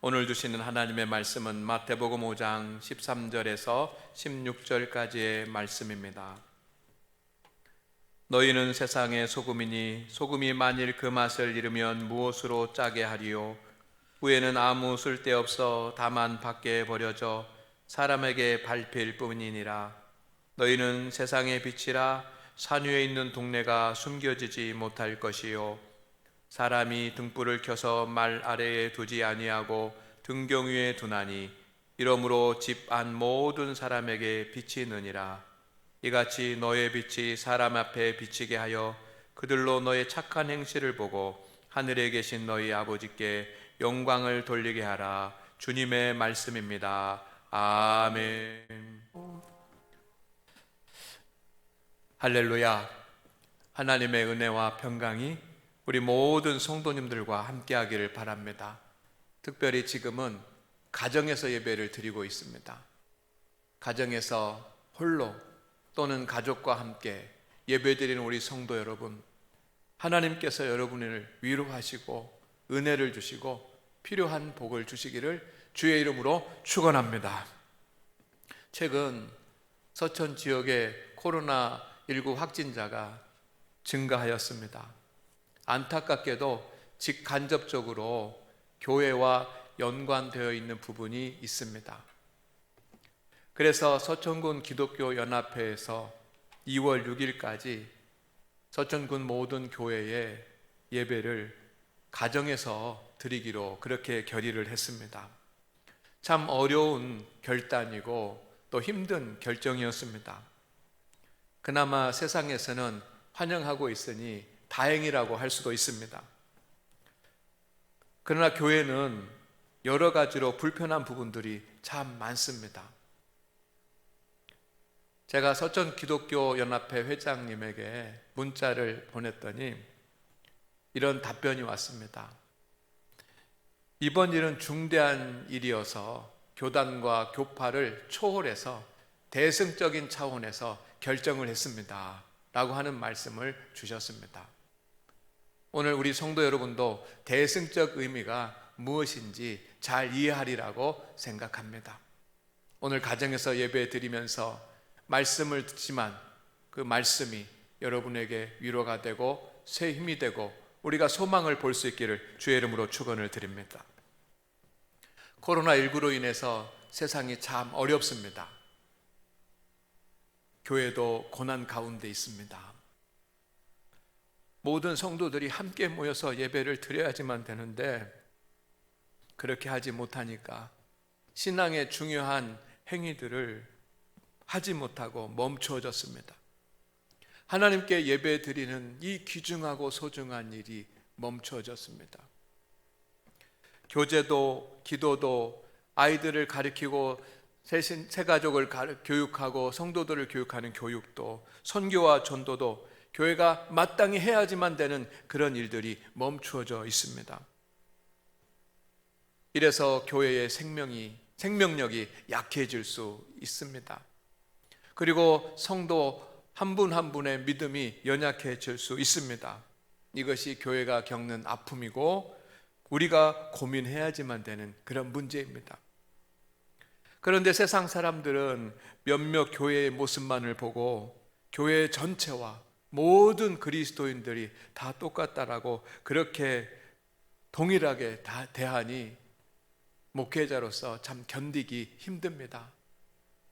오늘 주시는 하나님의 말씀은 마태복음 5장 13절에서 16절까지의 말씀입니다. 너희는 세상의 소금이니 소금이 만일 그 맛을 잃으면 무엇으로 짜게 하리요? 후에는 아무 쓸데없어 다만 밖에 버려져 사람에게 밟힐 뿐이니라. 너희는 세상의 빛이라. 산 위에 있는 동네가 숨겨지지 못할 것이요, 사람이 등불을 켜서 말 아래에 두지 아니하고 등경 위에 두나니 이러므로 집 안 모든 사람에게 빛이 느니라. 이같이 너의 빛이 사람 앞에 비치게 하여 그들로 너의 착한 행실을 보고 하늘에 계신 너희 아버지께 영광을 돌리게 하라. 주님의 말씀입니다. 아멘. 할렐루야. 하나님의 은혜와 평강이 우리 모든 성도님들과 함께하기를 바랍니다. 특별히 지금은 가정에서 예배를 드리고 있습니다. 가정에서 홀로 또는 가족과 함께 예배드리는 우리 성도 여러분, 하나님께서 여러분을 위로하시고 은혜를 주시고 필요한 복을 주시기를 주의 이름으로 축원합니다. 최근 서천 지역의 코로나19 확진자가 증가하였습니다. 안타깝게도 직간접적으로 교회와 연관되어 있는 부분이 있습니다. 그래서 서천군 기독교 연합회에서 2월 6일까지 서천군 모든 교회에 예배를 가정에서 드리기로 그렇게 결의를 했습니다. 참 어려운 결단이고 또 힘든 결정이었습니다. 그나마 세상에서는 환영하고 있으니 다행이라고 할 수도 있습니다. 그러나 교회는 여러 가지로 불편한 부분들이 참 많습니다. 제가 서천 기독교 연합회 회장님에게 문자를 보냈더니 이런 답변이 왔습니다. 이번 일은 중대한 일이어서 교단과 교파를 초월해서 대승적인 차원에서 결정을 했습니다 라고 하는 말씀을 주셨습니다. 오늘 우리 성도 여러분도 대승적 의미가 무엇인지 잘 이해하리라고 생각합니다. 오늘 가정에서 예배 드리면서 말씀을 듣지만 그 말씀이 여러분에게 위로가 되고 새 힘이 되고 우리가 소망을 볼 수 있기를 주의 이름으로 축원을 드립니다. 코로나19로 인해서 세상이 참 어렵습니다. 교회도 고난 가운데 있습니다. 모든 성도들이 함께 모여서 예배를 드려야지만 되는데 그렇게 하지 못하니까 신앙의 중요한 행위들을 하지 못하고 멈추어졌습니다. 하나님께 예배 드리는 이 귀중하고 소중한 일이 멈추어졌습니다. 교제도 기도도 아이들을 가르치고 새 가족을 교육하고 성도들을 교육하는 교육도 선교와 전도도 교회가 마땅히 해야지만 되는 그런 일들이 멈추어져 있습니다. 이래서 교회의 생명력이 약해질 수 있습니다. 그리고 성도 한 분 한 분의 믿음이 연약해질 수 있습니다. 이것이 교회가 겪는 아픔이고 우리가 고민해야지만 되는 그런 문제입니다. 그런데 세상 사람들은 몇몇 교회의 모습만을 보고 교회 전체와 모든 그리스도인들이 다 똑같다라고 그렇게 동일하게 다 대하니 목회자로서 참 견디기 힘듭니다.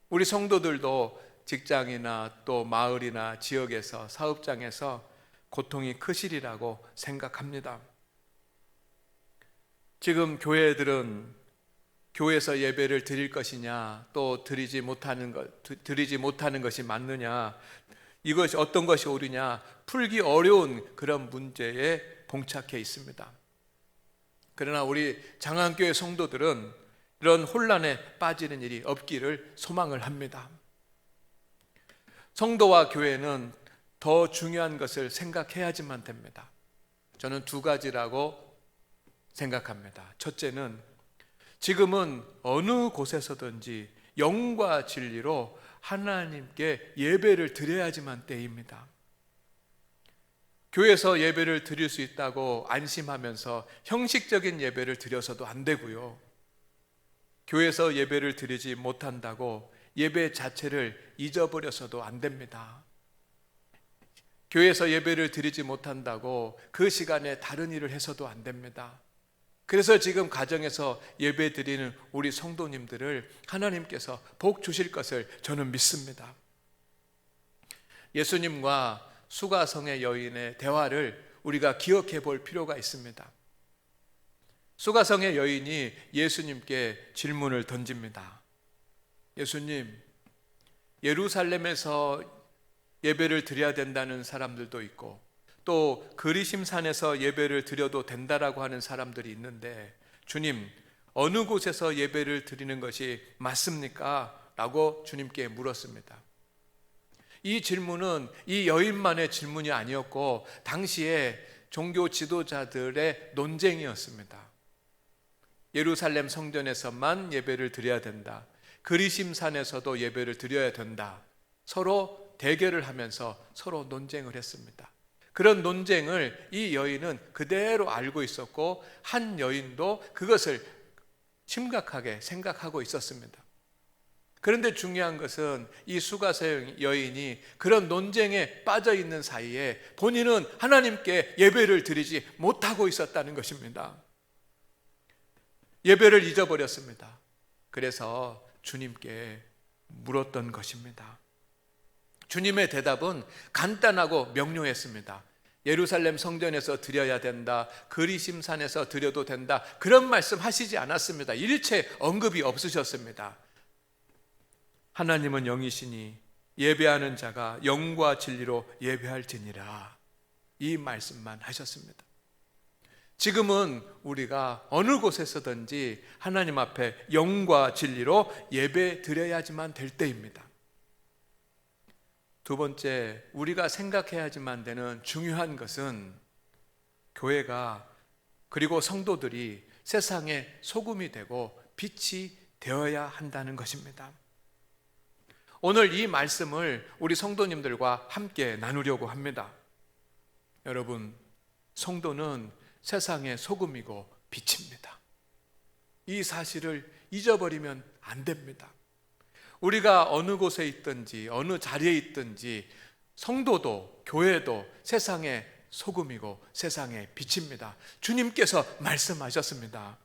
우리 성도들도 직장이나 또 마을이나 지역에서 사업장에서 고통이 크시리라고 생각합니다. 지금 교회들은 교회에서 예배를 드릴 것이냐 또 드리지 못하는 것이 맞느냐, 이것이 어떤 것이 옳으냐 풀기 어려운 그런 문제에 봉착해 있습니다. 그러나 우리 장안교회 성도들은 이런 혼란에 빠지는 일이 없기를 소망을 합니다. 성도와 교회는 더 중요한 것을 생각해야지만 됩니다. 저는 두 가지라고 생각합니다. 첫째는 지금은 어느 곳에서든지 영과 진리로 하나님께 예배를 드려야지만 때입니다. 교회에서 예배를 드릴 수 있다고 안심하면서 형식적인 예배를 드려서도 안 되고요. 교회에서 예배를 드리지 못한다고 예배 자체를 잊어버려서도 안 됩니다. 교회에서 예배를 드리지 못한다고 그 시간에 다른 일을 해서도 안 됩니다. 그래서 지금 가정에서 예배 드리는 우리 성도님들을 하나님께서 복 주실 것을 저는 믿습니다. 예수님과 수가성의 여인의 대화를 우리가 기억해 볼 필요가 있습니다. 수가성의 여인이 예수님께 질문을 던집니다. 예수님, 예루살렘에서 예배를 드려야 된다는 사람들도 있고 또 그리심산에서 예배를 드려도 된다라고 하는 사람들이 있는데 주님, 어느 곳에서 예배를 드리는 것이 맞습니까? 라고 주님께 물었습니다. 이 질문은 이 여인만의 질문이 아니었고 당시에 종교 지도자들의 논쟁이었습니다. 예루살렘 성전에서만 예배를 드려야 된다. 그리심산에서도 예배를 드려야 된다. 서로 대결을 하면서 서로 논쟁을 했습니다. 그런 논쟁을 이 여인은 그대로 알고 있었고 한 여인도 그것을 심각하게 생각하고 있었습니다. 그런데 중요한 것은 이 수가성 여인이 그런 논쟁에 빠져 있는 사이에 본인은 하나님께 예배를 드리지 못하고 있었다는 것입니다. 예배를 잊어버렸습니다. 그래서 주님께 물었던 것입니다. 주님의 대답은 간단하고 명료했습니다. 예루살렘 성전에서 드려야 된다, 그리심산에서 드려도 된다, 그런 말씀 하시지 않았습니다. 일체 언급이 없으셨습니다. 하나님은 영이시니 예배하는 자가 영과 진리로 예배할지니라, 이 말씀만 하셨습니다. 지금은 우리가 어느 곳에서든지 하나님 앞에 영과 진리로 예배 드려야지만 될 때입니다. 두 번째, 우리가 생각해야지만 되는 중요한 것은 교회가 그리고 성도들이 세상의 소금이 되고 빛이 되어야 한다는 것입니다. 오늘 이 말씀을 우리 성도님들과 함께 나누려고 합니다. 여러분, 성도는 세상의 소금이고 빛입니다. 이 사실을 잊어버리면 안 됩니다. 우리가 어느 곳에 있든지 어느 자리에 있든지 성도도 교회도 세상의 소금이고 세상의 빛입니다. 주님께서 말씀하셨습니다.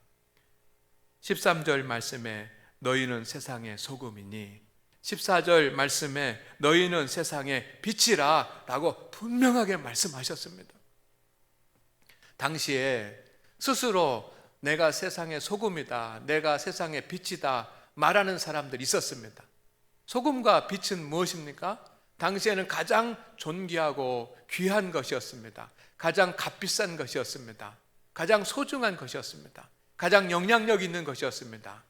13절 말씀에 너희는 세상의 소금이니 14절 말씀에 너희는 세상의 빛이라 라고 분명하게 말씀하셨습니다. 당시에 스스로 내가 세상의 소금이다, 내가 세상의 빛이다 말하는 사람들이 있었습니다. 소금과 빛은 무엇입니까? 당시에는 가장 존귀하고 귀한 것이었습니다. 가장 값비싼 것이었습니다. 가장 소중한 것이었습니다. 가장 영향력 있는 것이었습니다.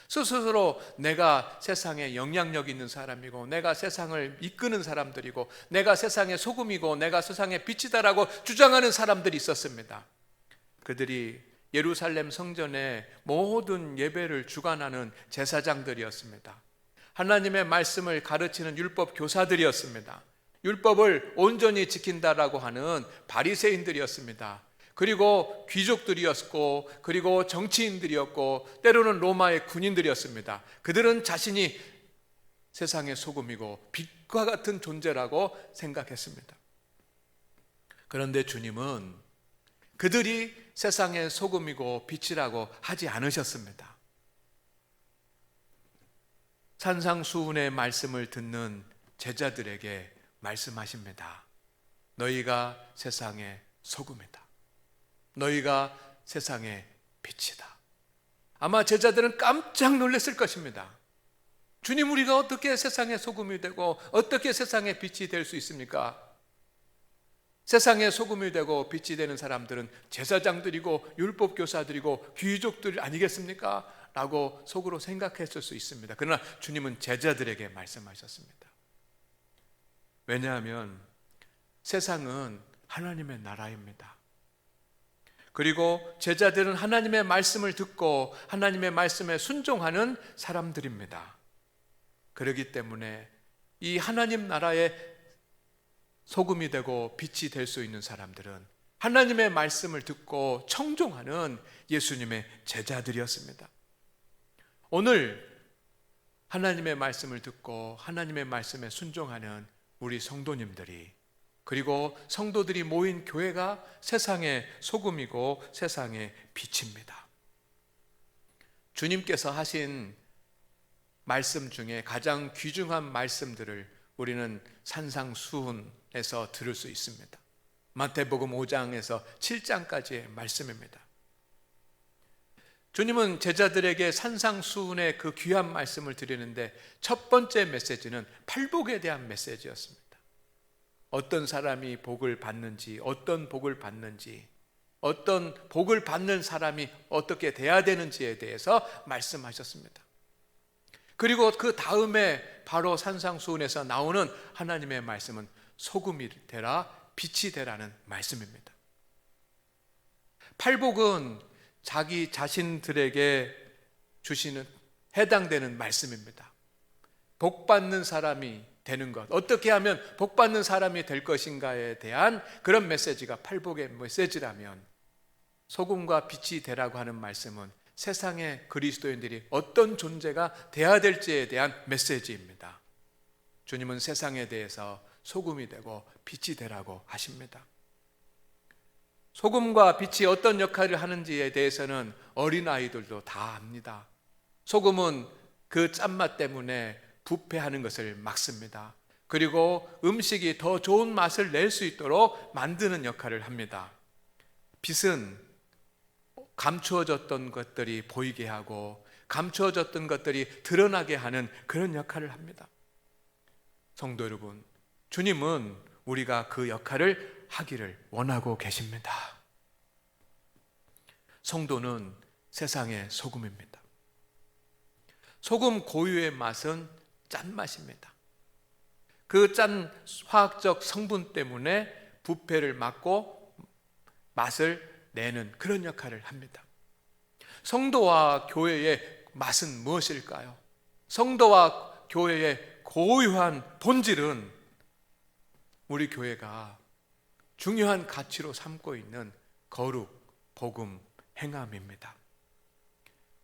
스스로 내가 세상에 영향력 있는 사람이고 내가 세상을 이끄는 사람들이고 내가 세상의 소금이고 내가 세상의 빛이다라고 주장하는 사람들이 있었습니다. 그들이 예루살렘 성전의 모든 예배를 주관하는 제사장들이었습니다. 하나님의 말씀을 가르치는 율법 교사들이었습니다. 율법을 온전히 지킨다라고 하는 바리새인들이었습니다. 그리고 귀족들이었고 그리고 정치인들이었고 때로는 로마의 군인들이었습니다. 그들은 자신이 세상의 소금이고 빛과 같은 존재라고 생각했습니다. 그런데 주님은 그들이 세상의 소금이고 빛이라고 하지 않으셨습니다. 산상수훈의 말씀을 듣는 제자들에게 말씀하십니다. 너희가 세상의 소금이다. 너희가 세상의 빛이다. 아마 제자들은 깜짝 놀랐을 것입니다. 주님, 우리가 어떻게 세상의 소금이 되고 어떻게 세상의 빛이 될 수 있습니까? 세상의 소금이 되고 빛이 되는 사람들은 제사장들이고 율법교사들이고 귀족들 아니겠습니까? 라고 속으로 생각했을 수 있습니다. 그러나 주님은 제자들에게 말씀하셨습니다. 왜냐하면 세상은 하나님의 나라입니다. 그리고 제자들은 하나님의 말씀을 듣고 하나님의 말씀에 순종하는 사람들입니다. 그렇기 때문에 이 하나님 나라의 소금이 되고 빛이 될 수 있는 사람들은 하나님의 말씀을 듣고 청종하는 예수님의 제자들이었습니다. 오늘 하나님의 말씀을 듣고 하나님의 말씀에 순종하는 우리 성도님들이, 그리고 성도들이 모인 교회가 세상의 소금이고 세상의 빛입니다. 주님께서 하신 말씀 중에 가장 귀중한 말씀들을 우리는 산상수훈에서 들을 수 있습니다. 마태복음 5장에서 7장까지의 말씀입니다. 주님은 제자들에게 산상수훈의 그 귀한 말씀을 드리는데 첫 번째 메시지는 팔복에 대한 메시지였습니다. 어떤 사람이 복을 받는지, 어떤 복을 받는지, 어떤 복을 받는 사람이 어떻게 돼야 되는지에 대해서 말씀하셨습니다. 그리고 그 다음에 바로 산상수훈에서 나오는 하나님의 말씀은 소금이 되라, 빛이 되라는 말씀입니다. 팔복은 자기 자신들에게 주시는, 해당되는 말씀입니다. 복 받는 사람이 되는 것, 어떻게 하면 복 받는 사람이 될 것인가에 대한 그런 메시지가 팔복의 메시지라면, 소금과 빛이 되라고 하는 말씀은 세상의 그리스도인들이 어떤 존재가 돼야 될지에 대한 메시지입니다. 주님은 세상에 대해서 소금이 되고 빛이 되라고 하십니다. 소금과 빛이 어떤 역할을 하는지에 대해서는 어린아이들도 다 압니다. 소금은 그 짠맛 때문에 부패하는 것을 막습니다. 그리고 음식이 더 좋은 맛을 낼 수 있도록 만드는 역할을 합니다. 빛은 감추어졌던 것들이 보이게 하고 감추어졌던 것들이 드러나게 하는 그런 역할을 합니다. 성도 여러분, 주님은 우리가 그 역할을 하기를 원하고 계십니다. 성도는 세상의 소금입니다. 소금 고유의 맛은 짠맛입니다. 그 짠 화학적 성분 때문에 부패를 막고 맛을 내는 그런 역할을 합니다. 성도와 교회의 맛은 무엇일까요? 성도와 교회의 고유한 본질은 우리 교회가 중요한 가치로 삼고 있는 거룩, 복음, 행함입니다.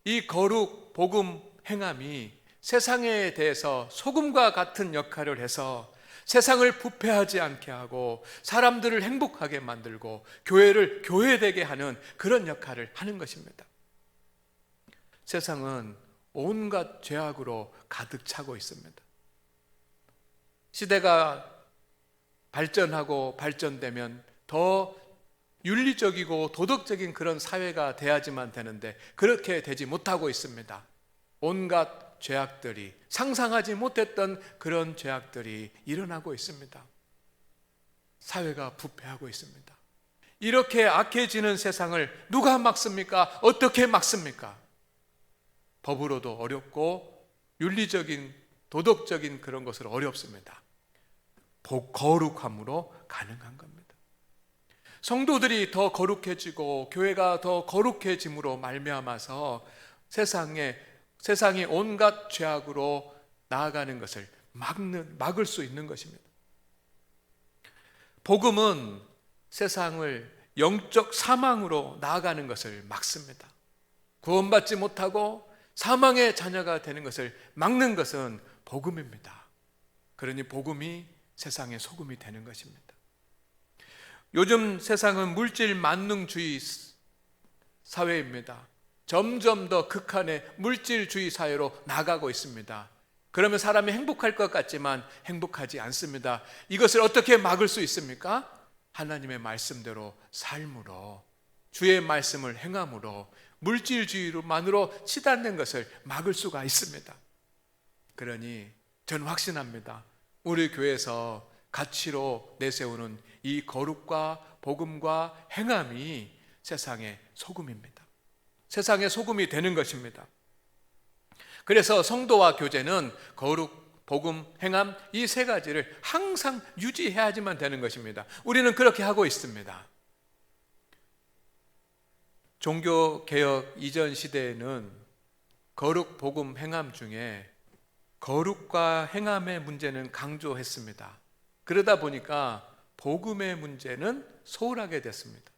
이 거룩, 복음, 행함이 세상에 대해서 소금과 같은 역할을 해서 세상을 부패하지 않게 하고 사람들을 행복하게 만들고 교회를 교회되게 하는 그런 역할을 하는 것입니다. 세상은 온갖 죄악으로 가득 차고 있습니다. 시대가 발전하고 발전되면 더 윤리적이고 도덕적인 그런 사회가 돼야지만 되는데 그렇게 되지 못하고 있습니다. 온갖 죄악들이, 상상하지 못했던 그런 죄악들이 일어나고 있습니다. 사회가 부패하고 있습니다. 이렇게 악해지는 세상을 누가 막습니까? 어떻게 막습니까? 법으로도 어렵고 윤리적인 도덕적인 그런 것으로 어렵습니다. 거룩함으로 가능한 겁니다. 성도들이 더 거룩해지고 교회가 더 거룩해짐으로 말미암아서 세상이 온갖 죄악으로 나아가는 것을 막을 수 있는 것입니다. 복음은 세상을 영적 사망으로 나아가는 것을 막습니다. 구원받지 못하고 사망의 자녀가 되는 것을 막는 것은 복음입니다. 그러니 복음이 세상의 소금이 되는 것입니다. 요즘 세상은 물질 만능주의 사회입니다. 점점 더 극한의 물질주의 사회로 나가고 있습니다. 그러면 사람이 행복할 것 같지만 행복하지 않습니다. 이것을 어떻게 막을 수 있습니까? 하나님의 말씀대로 삶으로, 주의 말씀을 행함으로, 물질주의로만으로 치닫는 것을 막을 수가 있습니다. 그러니 저는 확신합니다. 우리 교회에서 가치로 내세우는 이 거룩과 복음과 행함이 세상의 소금입니다. 세상의 소금이 되는 것입니다. 그래서 성도와 교제는 거룩, 복음, 행함 이 세 가지를 항상 유지해야지만 되는 것입니다. 우리는 그렇게 하고 있습니다. 종교개혁 이전 시대에는 거룩, 복음, 행함 중에 거룩과 행함의 문제는 강조했습니다. 그러다 보니까 복음의 문제는 소홀하게 됐습니다.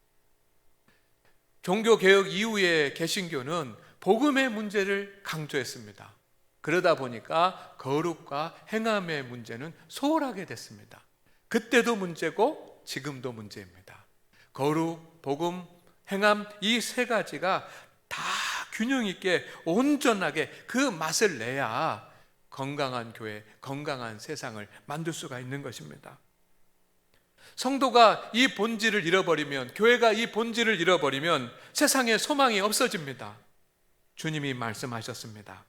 종교개혁 이후의 개신교는 복음의 문제를 강조했습니다. 그러다 보니까 거룩과 행함의 문제는 소홀하게 됐습니다. 그때도 문제고 지금도 문제입니다. 거룩, 복음, 행함 이 세 가지가 다 균형 있게 온전하게 그 맛을 내야 건강한 교회, 건강한 세상을 만들 수가 있는 것입니다. 성도가 이 본질을 잃어버리면, 교회가 이 본질을 잃어버리면 세상에 소망이 없어집니다. 주님이 말씀하셨습니다.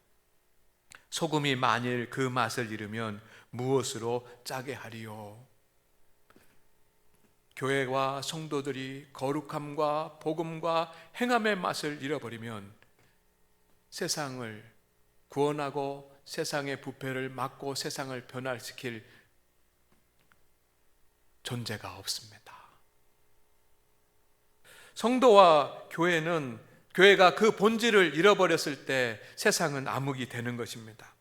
소금이 만일 그 맛을 잃으면 무엇으로 짜게 하리요? 교회와 성도들이 거룩함과 복음과 행함의 맛을 잃어버리면 세상을 구원하고 세상의 부패를 막고 세상을 변화시킬 존재가 없습니다. 성도와 교회가 그 본질을 잃어버렸을 때 세상은 암흑이 되는 것입니다.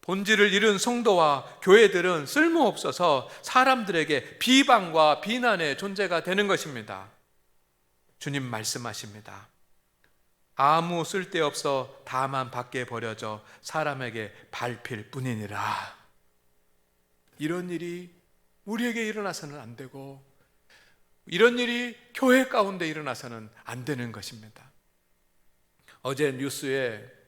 본질을 잃은 성도와 교회들은 쓸모없어서 사람들에게 비방과 비난의 존재가 되는 것입니다. 주님 말씀하십니다. 아무 쓸데없어 다만 밖에 버려져 사람에게 밟힐 뿐이니라. 이런 일이 우리에게 일어나서는 안 되고, 이런 일이 교회 가운데 일어나서는 안 되는 것입니다. 어제 뉴스에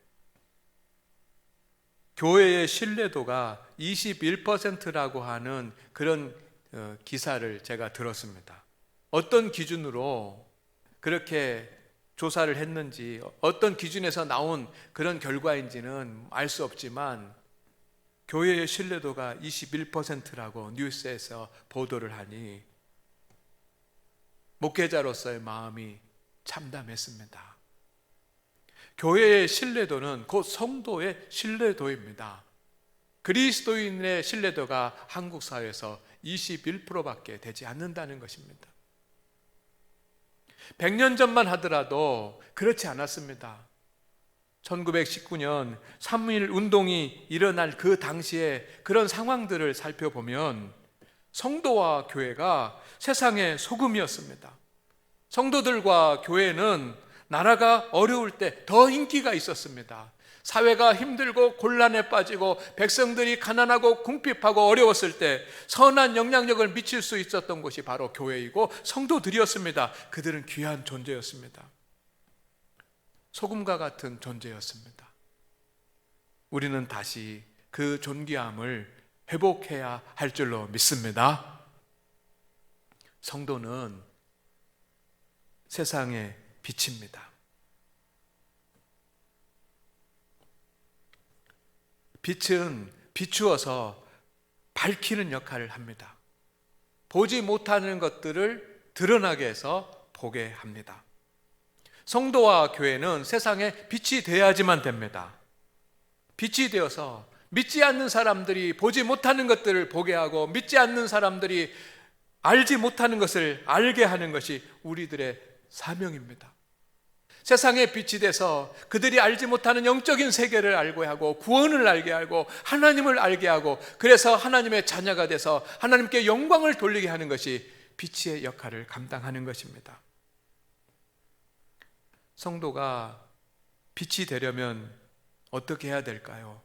교회의 신뢰도가 21%라고 하는 그런 기사를 제가 들었습니다. 어떤 기준으로 그렇게 조사를 했는지, 어떤 기준에서 나온 그런 결과인지는 알 수 없지만 교회의 신뢰도가 21%라고 뉴스에서 보도를 하니 목회자로서의 마음이 참담했습니다. 교회의 신뢰도는 곧 성도의 신뢰도입니다. 그리스도인의 신뢰도가 한국 사회에서 21%밖에 되지 않는다는 것입니다. 100년 전만 하더라도 그렇지 않았습니다. 1919년 3.1 운동이 일어날 그 당시에 그런 상황들을 살펴보면 성도와 교회가 세상의 소금이었습니다. 성도들과 교회는 나라가 어려울 때 더 인기가 있었습니다. 사회가 힘들고 곤란에 빠지고 백성들이 가난하고 궁핍하고 어려웠을 때 선한 영향력을 미칠 수 있었던 곳이 바로 교회이고 성도들이었습니다. 그들은 귀한 존재였습니다. 소금과 같은 존재였습니다. 우리는 다시 그 존귀함을 회복해야 할 줄로 믿습니다. 성도는 세상의 빛입니다. 빛은 비추어서 밝히는 역할을 합니다. 보지 못하는 것들을 드러나게 해서 보게 합니다. 성도와 교회는 세상에 빛이 되어야지만 됩니다. 빛이 되어서 믿지 않는 사람들이 보지 못하는 것들을 보게 하고 믿지 않는 사람들이 알지 못하는 것을 알게 하는 것이 우리들의 사명입니다. 세상에 빛이 돼서 그들이 알지 못하는 영적인 세계를 알게 하고 구원을 알게 하고 하나님을 알게 하고 그래서 하나님의 자녀가 돼서 하나님께 영광을 돌리게 하는 것이 빛의 역할을 감당하는 것입니다. 성도가 빛이 되려면 어떻게 해야 될까요?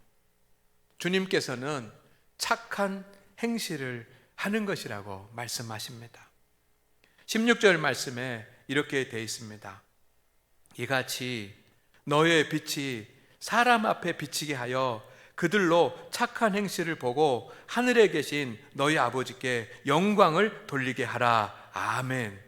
주님께서는 착한 행실을 하는 것이라고 말씀하십니다. 16절 말씀에 이렇게 되어 있습니다. 이같이 너의 빛이 사람 앞에 비치게 하여 그들로 착한 행실을 보고 하늘에 계신 너희 아버지께 영광을 돌리게 하라. 아멘.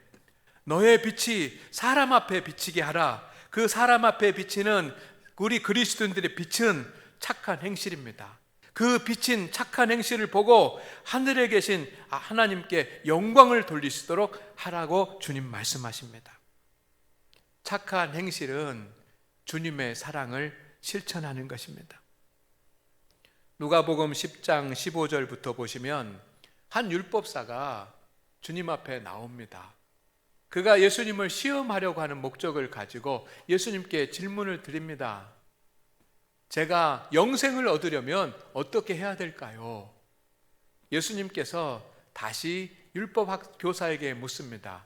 너의 빛이 사람 앞에 비치게 하라. 그 사람 앞에 비치는 우리 그리스도인들의 빛은 착한 행실입니다. 그 비친 착한 행실을 보고 하늘에 계신 하나님께 영광을 돌리시도록 하라고 주님 말씀하십니다. 착한 행실은 주님의 사랑을 실천하는 것입니다. 누가복음 10장 15절부터 보시면 한 율법사가 주님 앞에 나옵니다. 그가 예수님을 시험하려고 하는 목적을 가지고 예수님께 질문을 드립니다. 제가 영생을 얻으려면 어떻게 해야 될까요? 예수님께서 다시 율법 교사에게 묻습니다.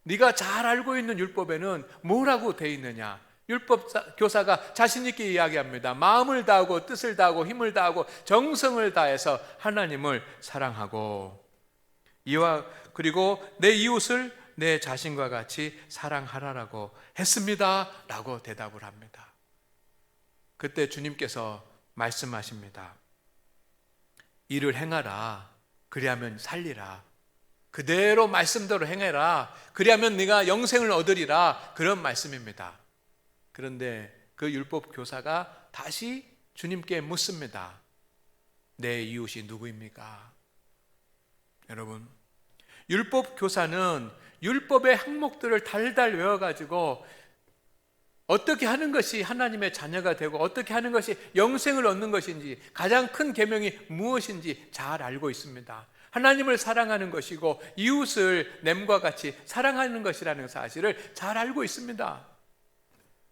네가 잘 알고 있는 율법에는 뭐라고 돼 있느냐? 율법 교사가 자신 있게 이야기합니다. 마음을 다하고 뜻을 다하고 힘을 다하고 정성을 다해서 하나님을 사랑하고 그리고 내 이웃을 내 자신과 같이 사랑하라라고 했습니다 라고 대답을 합니다. 그때 주님께서 말씀하십니다. 이를 행하라. 그리하면 살리라. 그대로 말씀대로 행해라. 그리하면 네가 영생을 얻으리라. 그런 말씀입니다. 그런데 그 율법 교사가 다시 주님께 묻습니다. 내 이웃이 누구입니까? 여러분, 율법 교사는 율법의 항목들을 달달 외워가지고 어떻게 하는 것이 하나님의 자녀가 되고 어떻게 하는 것이 영생을 얻는 것인지, 가장 큰 계명이 무엇인지 잘 알고 있습니다. 하나님을 사랑하는 것이고 이웃을 남과 같이 사랑하는 것이라는 사실을 잘 알고 있습니다.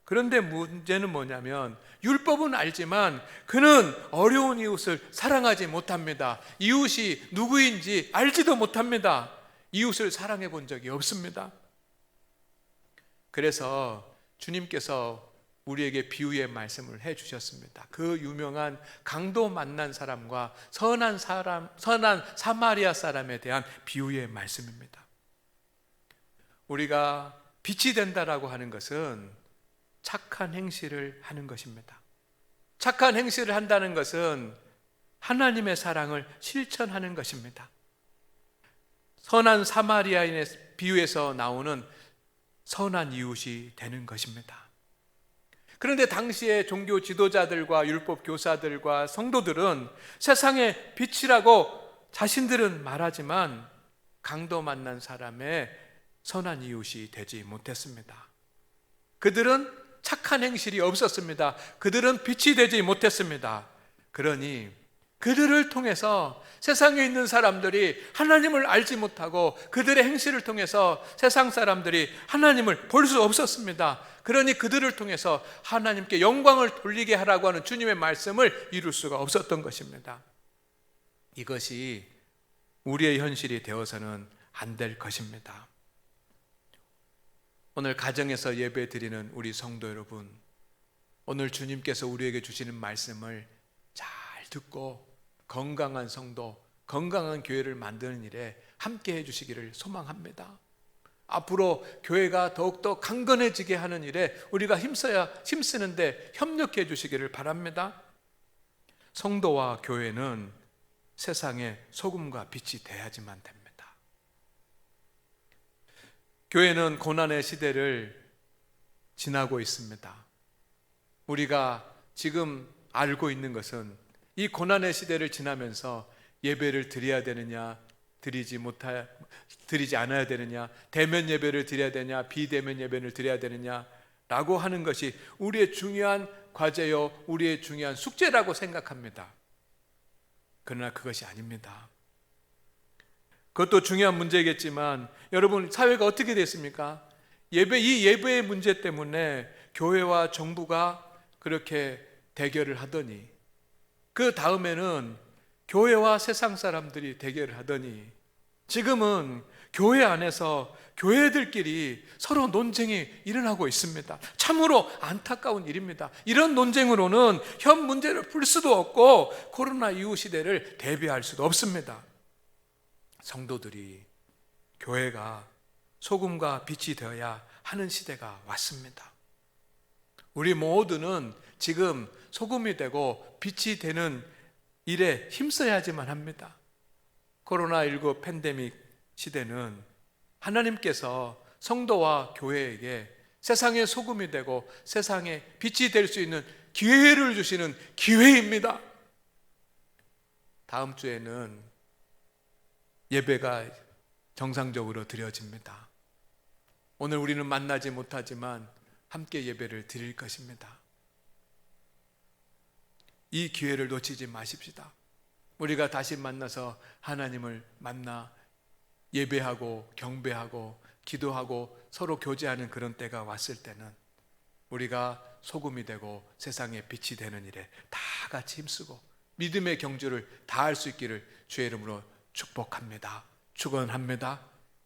그런데 문제는 뭐냐면 율법은 알지만 그는 어려운 이웃을 사랑하지 못합니다. 이웃이 누구인지 알지도 못합니다. 이웃을 사랑해 본 적이 없습니다. 그래서 주님께서 우리에게 비유의 말씀을 해 주셨습니다. 그 유명한 강도 만난 사람과 선한 사마리아 사람에 대한 비유의 말씀입니다. 우리가 빛이 된다라고 하는 것은 착한 행실을 하는 것입니다. 착한 행실을 한다는 것은 하나님의 사랑을 실천하는 것입니다. 선한 사마리아인의 비유에서 나오는 선한 이웃이 되는 것입니다. 그런데 당시의 종교 지도자들과 율법 교사들과 성도들은 세상의 빛이라고 자신들은 말하지만 강도 만난 사람의 선한 이웃이 되지 못했습니다. 그들은 착한 행실이 없었습니다. 그들은 빛이 되지 못했습니다. 그러니 그들을 통해서 세상에 있는 사람들이 하나님을 알지 못하고 그들의 행실을 통해서 세상 사람들이 하나님을 볼 수 없었습니다. 그러니 그들을 통해서 하나님께 영광을 돌리게 하라고 하는 주님의 말씀을 이룰 수가 없었던 것입니다. 이것이 우리의 현실이 되어서는 안 될 것입니다. 오늘 가정에서 예배 드리는 우리 성도 여러분, 오늘 주님께서 우리에게 주시는 말씀을 잘 듣고 건강한 성도, 건강한 교회를 만드는 일에 함께 해주시기를 소망합니다. 앞으로 교회가 더욱더 강건해지게 하는 일에 우리가 힘쓰는데 협력해 주시기를 바랍니다. 성도와 교회는 세상의 소금과 빛이 돼야지만 됩니다. 교회는 고난의 시대를 지나고 있습니다. 우리가 지금 알고 있는 것은 이 고난의 시대를 지나면서 예배를 드려야 되느냐, 드리지 않아야 되느냐, 대면 예배를 드려야 되느냐, 비대면 예배를 드려야 되느냐 라고 하는 것이 우리의 중요한 과제요, 우리의 중요한 숙제라고 생각합니다. 그러나 그것이 아닙니다. 그것도 중요한 문제겠지만 여러분, 사회가 어떻게 됐습니까? 이 예배의 문제 때문에 교회와 정부가 그렇게 대결을 하더니, 그 다음에는 교회와 세상 사람들이 대결을 하더니, 지금은 교회 안에서 교회들끼리 서로 논쟁이 일어나고 있습니다. 참으로 안타까운 일입니다. 이런 논쟁으로는 현 문제를 풀 수도 없고 코로나 이후 시대를 대비할 수도 없습니다. 성도들이, 교회가 소금과 빛이 되어야 하는 시대가 왔습니다. 우리 모두는 지금 소금이 되고 빛이 되는 일에 힘써야지만 합니다. 코로나19 팬데믹 시대는 하나님께서 성도와 교회에게 세상의 소금이 되고 세상의 빛이 될 수 있는 기회를 주시는 기회입니다. 다음 주에는 예배가 정상적으로 드려집니다. 오늘 우리는 만나지 못하지만 함께 예배를 드릴 것입니다. 이 기회를 놓치지 마십시다. 우리가 다시 만나서 하나님을 만나 예배하고 경배하고 기도하고 서로 교제하는 그런 때가 왔을 때는 우리가 소금이 되고 세상에 빛이 되는 일에 다 같이 힘쓰고 믿음의 경주를 다할 수 있기를 주의 이름으로 축복합니다. 축원합니다.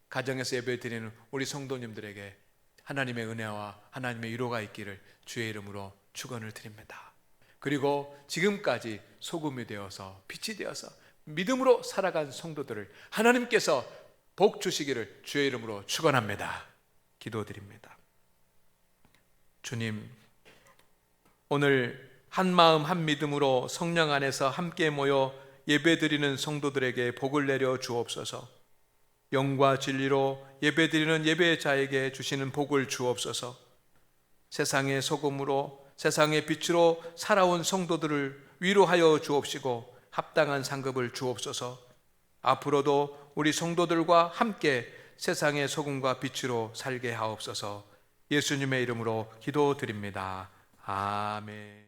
가정에서 예배 드리는 우리 성도님들에게 하나님의 은혜와 하나님의 위로가 있기를 주의 이름으로 축원을 드립니다. 그리고 지금까지 소금이 되어서 빛이 되어서 믿음으로 살아간 성도들을 하나님께서 복 주시기를 주의 이름으로 축원합니다. 기도드립니다. 주님, 오늘 한 마음 한 믿음으로 성령 안에서 함께 모여 예배드리는 성도들에게 복을 내려 주옵소서. 영과 진리로 예배드리는 예배자에게 주시는 복을 주옵소서. 세상의 소금으로 세상의 빛으로 살아온 성도들을 위로하여 주옵시고 합당한 상급을 주옵소서. 앞으로도 우리 성도들과 함께 세상의 소금과 빛으로 살게 하옵소서. 예수님의 이름으로 기도드립니다. 아멘.